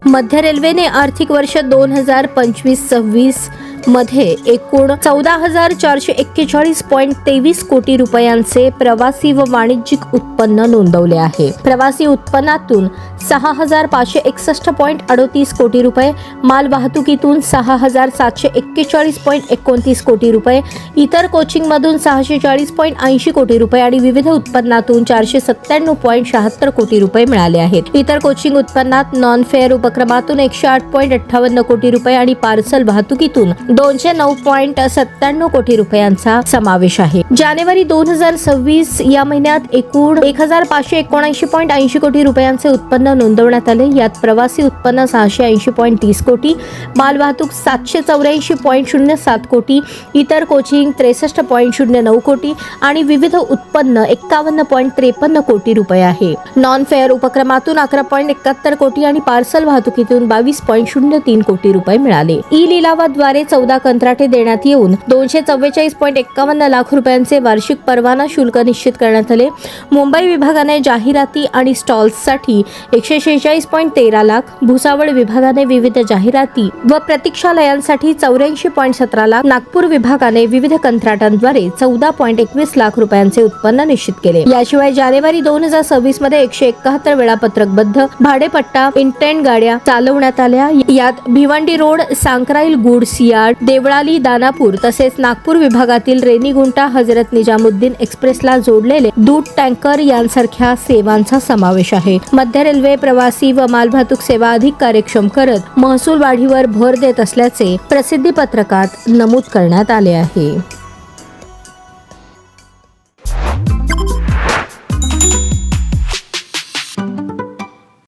मध्य रेल्वेने आर्थिक वर्ष 2025-26 मध्ये एकूण 14,441.23 कोटी रुपयांचे प्रवासी व वाणिज्यिक उत्पन्न नोंदवले आहे. प्रवासी उत्पन्नातून 6,561.38 कोटी रुपये, माल वाहतुकीतून 6,741.29 कोटी रुपये, इतर कोचिंगमधून 640.80 कोटी रुपये आणि विविध उत्पन्नातून 497.76 कोटी रुपये मिळाले आहेत. इतर कोचिंग उत्पन्नात नॉन फेअर उपक्रमातून 108.58 कोटी रुपये आणि पार्सल वाहतुकीतून 209.97 कोटी रुपयांचा समावेश आहे. जानेवारी 2026 या महिन्यात एकूण 1,579.80 कोटी रुपयांचे उत्पन्न नोंदवण्यात आले. यात प्रवासी उत्पन्न 680.30 कोटी, माल वाहतूक 784.07 कोटी, इतर कोचिंग 63.09 कोटी आणि विविध उत्पन्न 51.53 कोटी रुपये आहे. नॉन फेअर उपक्रमातून 11.71 कोटी आणि पार्सल वाहतुकीतून 22.03 कोटी रुपये मिळाले. ई लिलावाद्वारे 14 कंत्राटे देण्यात येऊन 244.51 लाख रुपयांचे वार्षिक परवाना शुल्क निश्चित करण्यात आले. मुंबई विभागाने जाहिराती आणि स्टॉल्ससाठी 146.13 लाख, भुसावळ विभागाने विविध जाहिराती व प्रतीक्षालयांसाठी 84.17 लाख, नागपूर विभागाने विविध कंत्राटांद्वारे 14.21 लाख रुपयांचे उत्पन्न निश्चित केले. याशिवाय जानेवारी 2026 मध्ये 171 वेळापत्रकबद्ध भाडेपट्टा इंटेंट गाड्या चालवण्यात आल्या. यात Bhiwandi road, Sankrail goods yard, Deolali, Danapur तसेच नागपूर विभागातील रेनीगुंटा, हजरत निजामुद्दीन एक्सप्रेसला जोडलेले दूध टँकर यांसारख्या सेवांचा समावेश आहे. मध्य रेल्वे प्रवासी व मालवाहतूक सेवा अधिक कार्यक्षम करत महसूल वाढीवर भर देत असल्याचे प्रसिद्धी पत्रकात नमूद करण्यात आले आहे.